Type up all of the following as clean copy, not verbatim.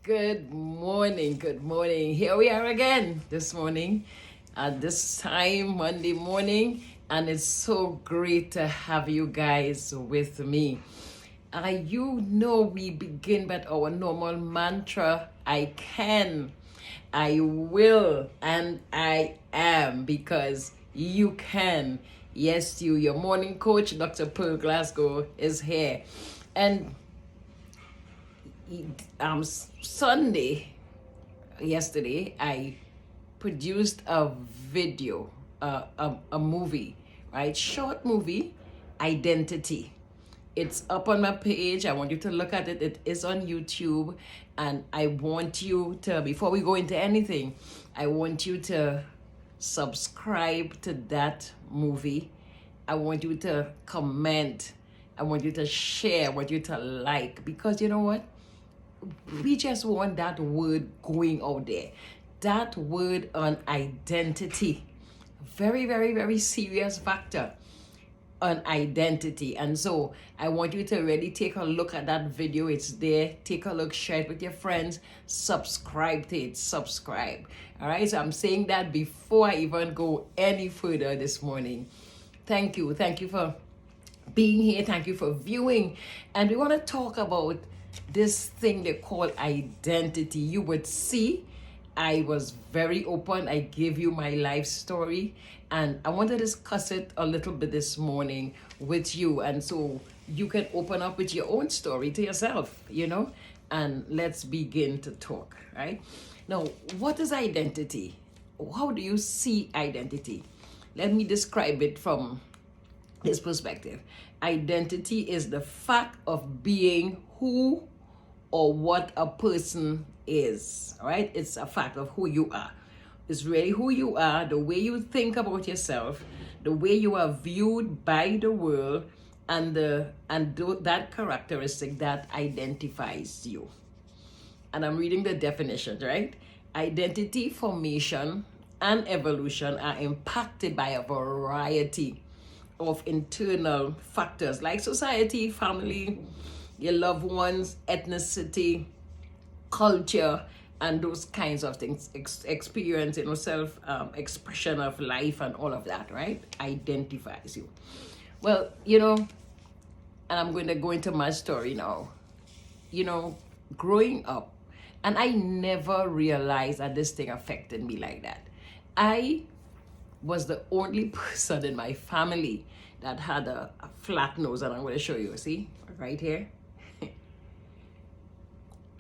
Good morning. Good morning. Here we are again this morning at this time, Monday morning, and it's so great to have you guys with me. We begin with our normal mantra: I can, I will, and I am, because you can. Yes, your morning coach, Dr. Pearl Glasgow, is here. And Sunday, yesterday, I produced a video, a movie, right? Short movie, Identity. It's up on my page. I want you to look at it. It is on YouTube. And I want you to, before we go into anything, I want you to subscribe to that movie. I want you to comment. I want you to share. I want you to like. Because you know what? We just want that word going out there. That word on identity. Very, very, very serious factor on identity. And so I want you to really take a look at that video. It's there. Take a look, share it with your friends, subscribe to it, subscribe. All right, so I'm saying that before I even go any further this morning. Thank you for being here. Thank you for viewing. And we want to talk about this thing they call identity. You would see I was very open. I gave you my life story, and I want to discuss it a little bit this morning with you. And so you can open up with your own story to yourself, and let's begin to talk, right? Now, what is identity? How do you see identity? Let me describe it from this perspective. Identity is the fact of being who or what a person is, all right? It's a fact of who you are. It's really who you are, the way you think about yourself, the way you are viewed by the world, and that characteristic that identifies you. And I'm reading the definition, right? Identity formation and evolution are impacted by a variety of internal factors like society, family, your loved ones, ethnicity, culture, and those kinds of things, experience, self expression of life and all of that, right? Identifies you. Well, and I'm going to go into my story now. Growing up, and I never realized that this thing affected me like that. I was the only person in my family that had a flat nose, and I'm going to show you, see, right here.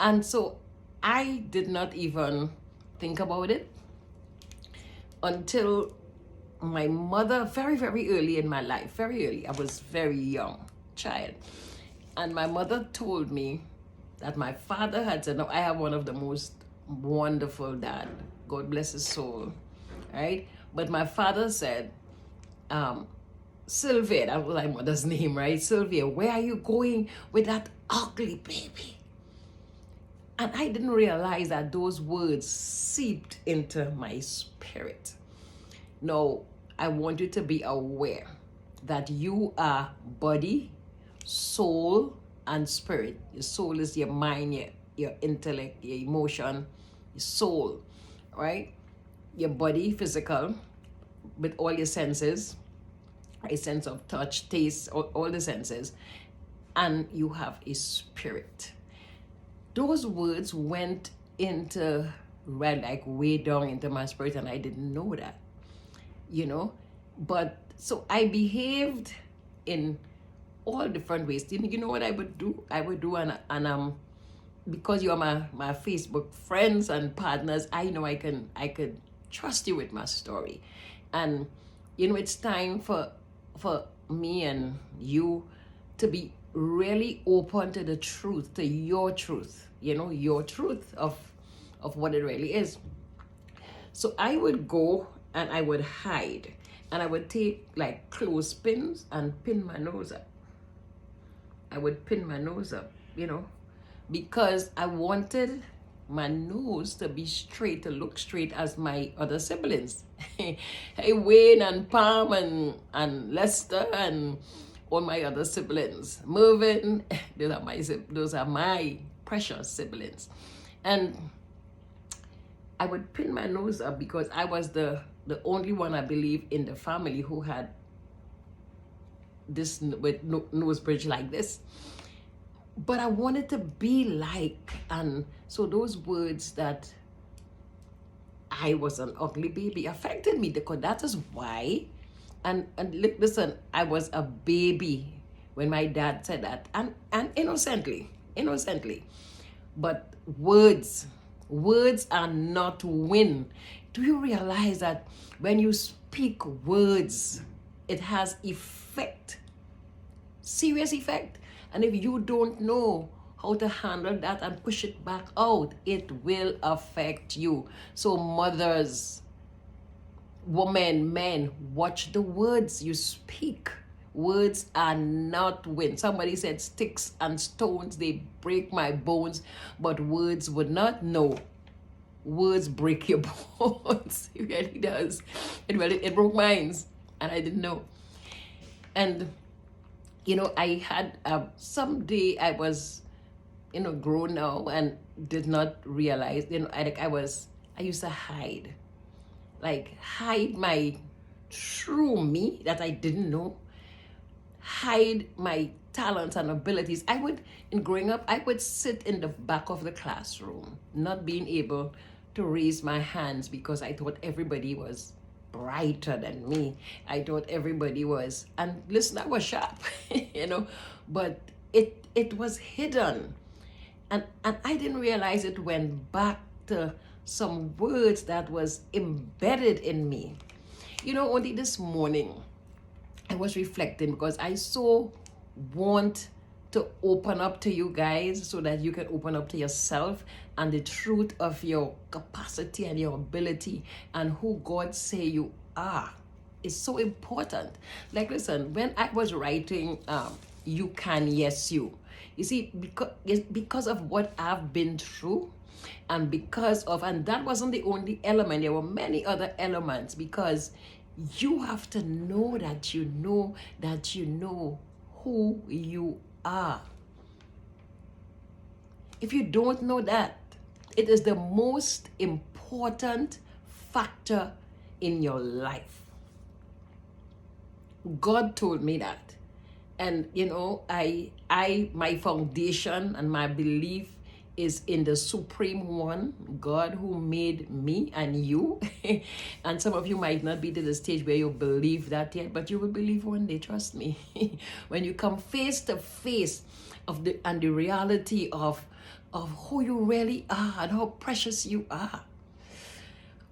And so I did not even think about it until my mother, very, very early in my life, very early, I was very young child. And my mother told me that my father had said, no, I have one of the most wonderful dad, God bless his soul, right? But my father said, Sylvia, that was my mother's name, right? Sylvia, where are you going with that ugly baby? And I didn't realize that those words seeped into my spirit. Now, I want you to be aware that you are body, soul, and spirit. Your soul is your mind, your intellect, your emotion, your soul, right? Your body, physical, with all your senses, a sense of touch, taste, all the senses, and you have a spirit. Those words went into, way down into my spirit, and I didn't know that, But so I behaved in all different ways. You know what I would do? And because you are my Facebook friends and partners, I know I could trust you with my story, and it's time for me and you to be really open to the truth, to your truth, your truth of what it really is. So I would go and I would hide, and I would take like clothespins and pin my nose up. I would pin my nose up, because I wanted my nose to be straight, to look straight as my other siblings. Hey, Wayne and Pam and Lester and all my other siblings. Mervyn, those are my precious siblings. And I would pin my nose up because I was the only one, I believe, in the family who had this with nose bridge like this. But I wanted to be like, and so those words that I was an ugly baby affected me, because that is why. And listen, I was a baby when my dad said that, and innocently. But words are not win. Do you realize that when you speak words, it has effect, serious effect? And if you don't know how to handle that and push it back out, it will affect you. So mothers, women, men, watch the words you speak. Words are not win. Somebody said sticks and stones, they break my bones, but words would not know. Words break your bones. It really does. It broke mine, and I didn't know. And I had someday I was grown now and did not realize, I used to hide my true me that I didn't know, hide my talents and abilities. In growing up, I would sit in the back of the classroom, not being able to raise my hands because I thought everybody was brighter than me. I thought everybody was, and listen, I was sharp, but it was hidden. And I didn't realize it went back to some words that was embedded in me. Only this morning, I was reflecting because I so want to open up to you guys so that you can open up to yourself and the truth of your capacity and your ability and who God say you are. Is so important. Like, listen, when I was writing You Can, Yes You, you see, because of what I've been through, and that wasn't the only element, there were many other elements, because you have to know that you know who you are. If you don't know that, it is the most important factor in your life. God told me that. And my foundation and my belief is in the supreme one, God, who made me and you. And some of you might not be to the stage where you believe that yet, but you will believe one day, trust me. When you come face to face of the reality of who you really are and how precious you are.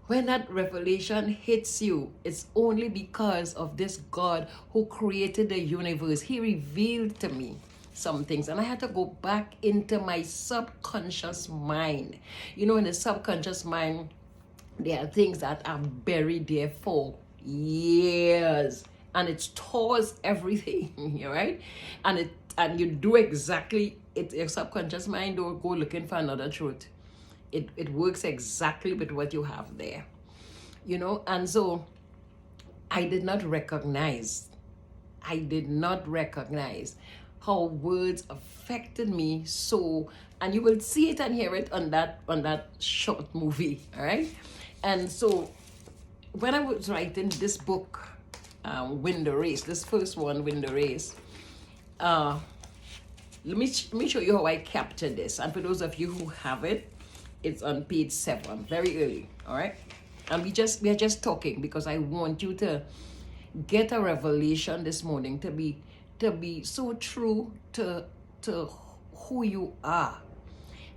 When that revelation hits you, it's only because of this God who created the universe. He revealed to me some things, and I had to go back into my subconscious mind. In the subconscious mind, there are things that are buried there for years, and it stores everything, right? And you do exactly it. Your subconscious mind don't go looking for another truth. It works exactly with what you have there, and so I did not recognize how words affected me so, and you will see it and hear it on that short movie, all right? And so when I was writing this book, Win the Race, this first one, Win the Race, let me show you how I captured this. And for those of you who have it, it's on page 7, very early, all right? And we are just talking because I want you to get a revelation this morning, to be so true to who you are,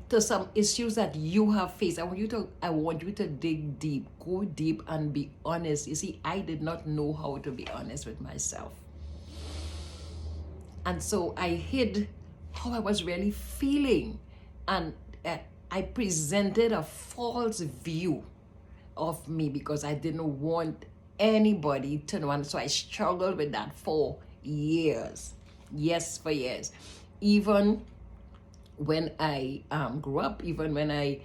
to some issues that you have faced. I want you to dig deep, go deep and be honest. You see, I did not know how to be honest with myself. And so I hid how I was really feeling, and I presented a false view of me because I didn't want anybody to know. And so I struggled with that for years. Yes, for years. Even when I grew up, even when I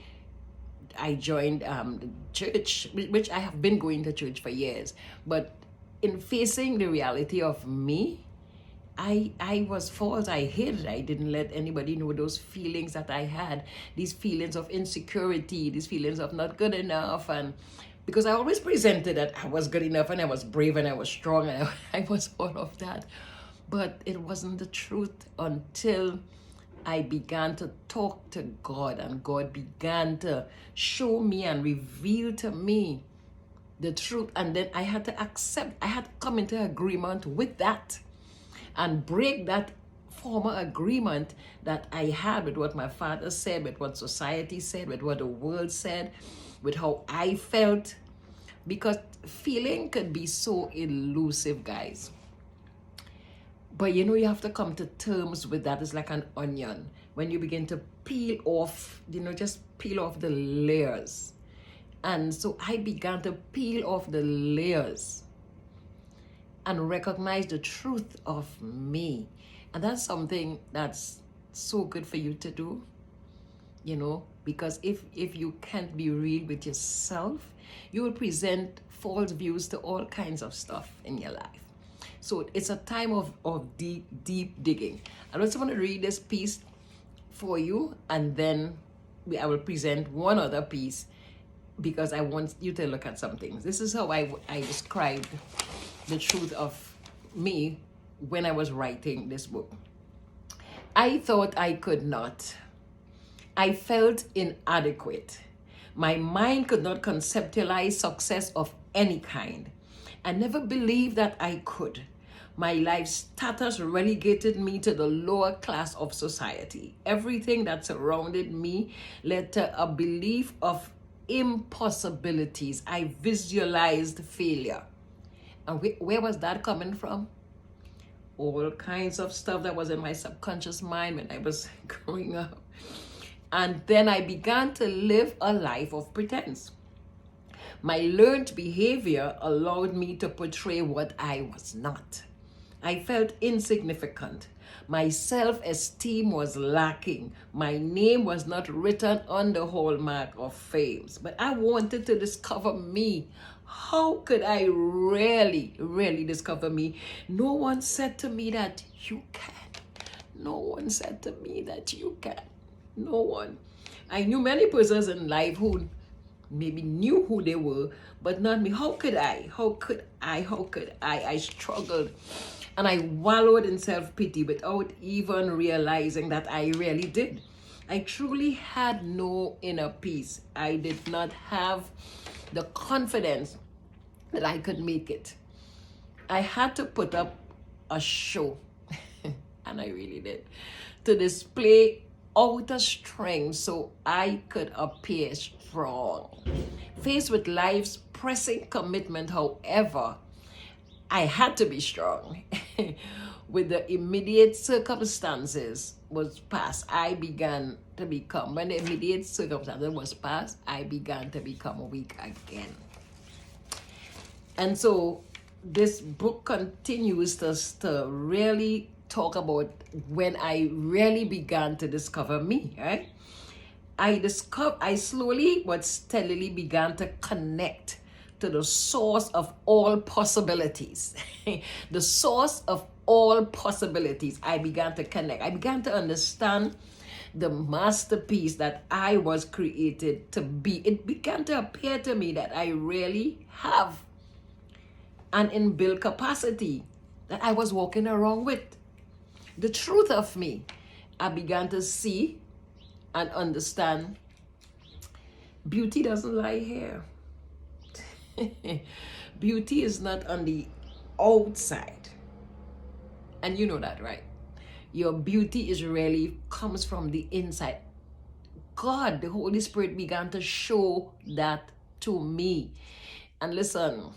joined the church, which I have been going to church for years, but in facing the reality of me, I was false. I hid it. I didn't let anybody know those feelings that I had, these feelings of insecurity, these feelings of not good enough. And because I always presented that I was good enough and I was brave and I was strong and I was all of that. But it wasn't the truth until I began to talk to God, and God began to show me and reveal to me the truth. And then I had to accept, I had to come into agreement with that and break that former agreement that I had with what my father said, with what society said, with what the world said, with how I felt. Because feeling could be so elusive, guys. But you know, you have to come to terms with that. It's like an onion. When you begin to peel off, just peel off the layers. And so I began to peel off the layers and recognize the truth of me. And that's something that's so good for you to do, because if you can't be real with yourself, you will present false views to all kinds of stuff in your life. So it's a time of deep digging. I just want to read this piece for you, and then I will present one other piece because I want you to look at some things. This is how I described the truth of me when I was writing this book. I thought I could not. I felt inadequate. My mind could not conceptualize success of any kind. I never believed that I could. My life status relegated me to the lower class of society. Everything that surrounded me led to a belief of impossibilities. I visualized failure. And where was that coming from? All kinds of stuff that was in my subconscious mind when I was growing up. And then I began to live a life of pretense. My learned behavior allowed me to portray what I was not. I felt insignificant. My self-esteem was lacking. My name was not written on the hallmark of fame. But I wanted to discover me. How could I really discover me? No one said to me that you can. No one said to me that you can. No one. I knew many persons in life who maybe knew who they were, but not me. How could I? I struggled. And I wallowed in self-pity without even realizing that I really did. I truly had no inner peace. I did not have the confidence that I could make it. I had to put up a show, and I really did, to display outer strength so I could appear strong. Faced with life's pressing commitment, however, I had to be strong. With the immediate circumstances was past, I began to become, when the immediate circumstances was past, I began to become weak again. And so this book continues to really talk about when I really began to discover me, right? I slowly but steadily began to connect to the source of all possibilities. The source of all possibilities. I began to connect. I began to understand the masterpiece that I was created to be. It began to appear to me that I really have an inbuilt capacity that I was walking around with. The truth of me, I began to see and understand. Beauty doesn't lie here. Beauty is not on the outside. And you know that, right? Your beauty is really comes from the inside. God, the Holy Spirit began to show that to me. And listen,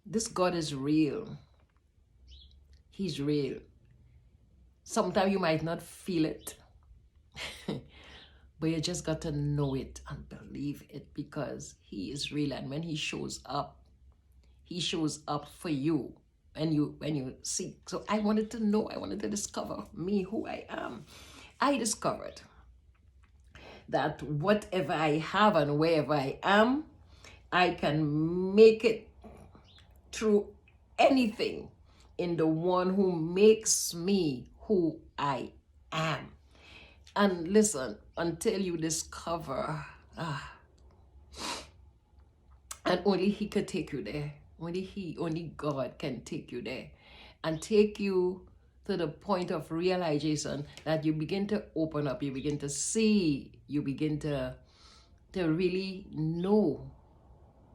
this God is real. He's real. Sometimes you might not feel it. But you just got to know it and believe it, because he is real. And when he shows up for you when you seek. So I wanted to know, I wanted to discover me, who I am. I discovered that whatever I have and wherever I am, I can make it through anything in the one who makes me who I am. And listen, until you discover, and only He could take you there. Only God can take you there and take you to the point of realization that you begin to open up, you begin to see, you begin to really know,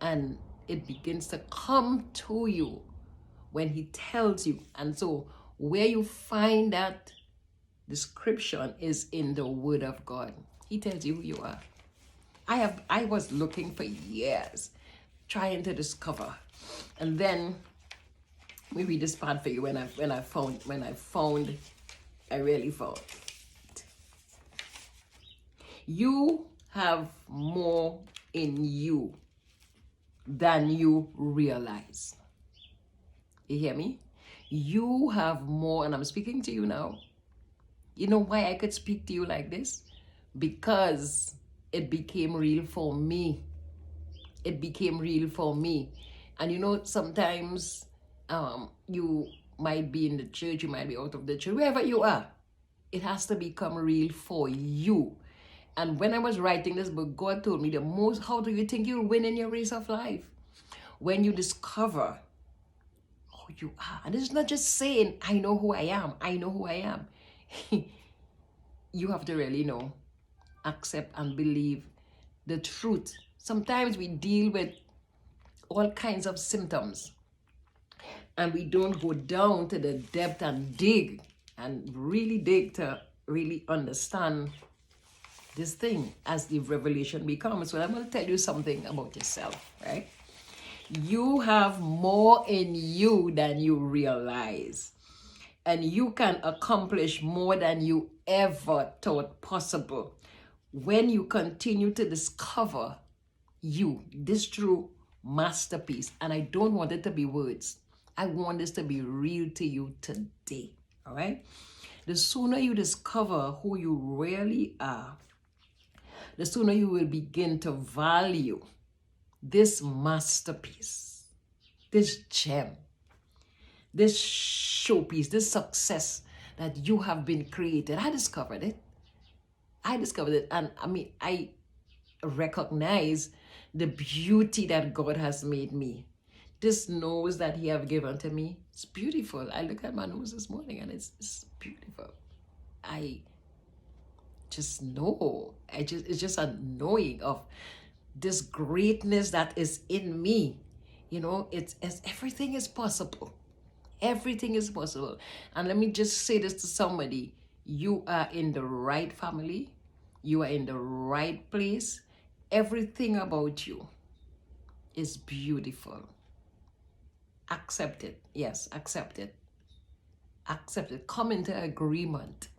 and it begins to come to you when He tells you. And so where you find that description is in the Word of God. He tells you who you are. I was looking for years, trying to discover, and then we read this part for you. When I really found. You have more in you than you realize. You hear me? You have more, and I'm speaking to you now. You know why I could speak to you like this? Because it became real for me. It became real for me. And you know, sometimes you might be in the church, you might be out of the church, wherever you are. It has to become real for you. And when I was writing this book, God told me how do you think you'll win in your race of life? When you discover who you are. And it's not just saying, I know who I am. I know who I am. You have to really know, accept and believe the truth. Sometimes we deal with all kinds of symptoms and we don't go down to the depth and dig to really understand this thing as the revelation becomes. So I'm going to tell you something about yourself, right? You have more in you than you realize. And you can accomplish more than you ever thought possible when you continue to discover this true masterpiece. And I don't want it to be words. I want this to be real to you today, all right? The sooner you discover who you really are, the sooner you will begin to value this masterpiece, this gem, this showpiece, this success that you have been created. I discovered it. And I recognize the beauty that God has made me. This nose that He have given to me, it's beautiful. I look at my nose this morning and it's beautiful. I just know. It's just a knowing of this greatness that is in me. You know, it's everything is possible. Everything is possible. And let me just say this to somebody. You are in the right family. You are in the right place. Everything about you is beautiful. Accept it. Yes, accept it. Accept it. Come into agreement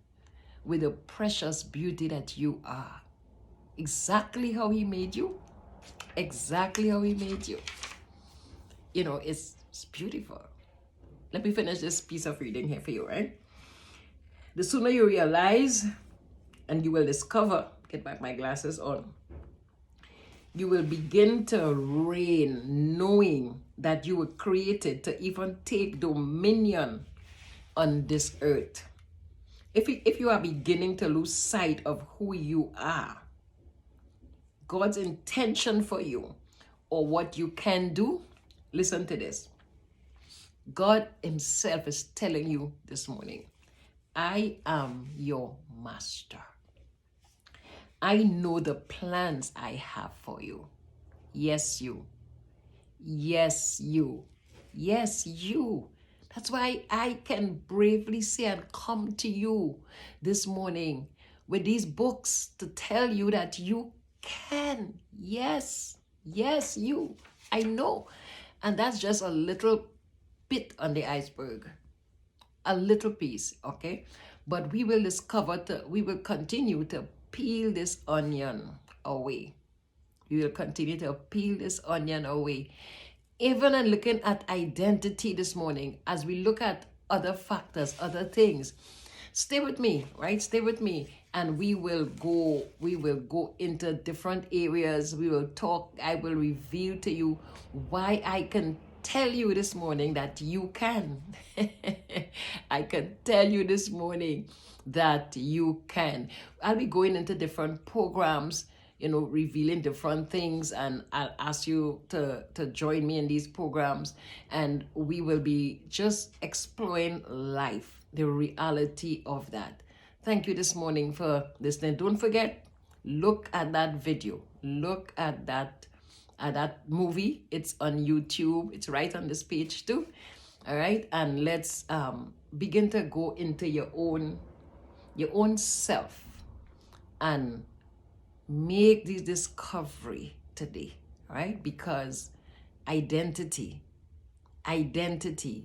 with the precious beauty that you are. Exactly how He made you. Exactly how He made you. You know, it's beautiful. Let me finish this piece of reading here for you, right? The sooner you realize and you will discover, get back my glasses on, you will begin to reign knowing that you were created to even take dominion on this earth. If you are beginning to lose sight of who you are, God's intention for you, or what you can do, listen to this. God Himself is telling you this morning, I am your master. I know the plans I have for you. Yes, you. Yes, you. Yes, you. That's why I can bravely say and come to you this morning with these books to tell you that you can. Yes, yes, you. I know. And that's just a little bit on the iceberg. A little piece, okay? But we will we will continue to peel this onion away. We will continue to peel this onion away. Even in looking at identity this morning, as we look at other factors, other things, stay with me, right? Stay with me. And we will go into different areas. We will talk. I will reveal to you why I can tell you this morning that you can. I can tell you this morning that you can. I'll be going into different programs, revealing different things, and I'll ask you to join me in these programs, and we will be just exploring life, the reality of that. Thank you this morning for listening. Don't forget, look at that video. Look at that movie. It's on YouTube. It's right on this page too. All right, and let's begin to go into your own self and make this discovery today. All right, because identity,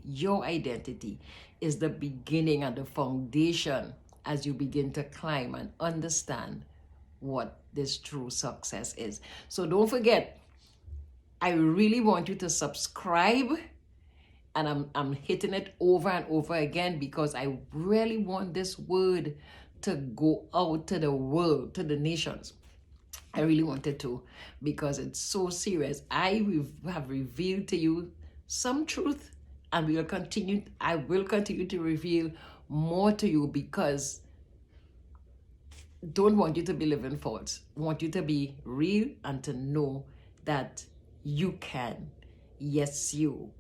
your identity is the beginning and the foundation as you begin to climb and understand what this true success is. So don't forget, I really want you to subscribe, and I'm hitting it over and over again because I really want this word to go out to the world, to the nations. I really wanted to, because it's so serious. I have revealed to you some truth, and I will continue to reveal more to you, because don't want you to be living false. Want you to be real and to know that you can. Yes, you.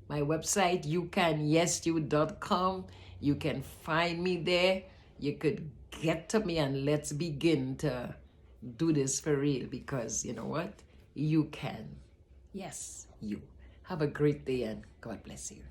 My website, youcaNYesYou.com. You can find me there. You could get to me, and let's begin to do this for real, because you know what? You can. Yes, you. Have a great day, and God bless you.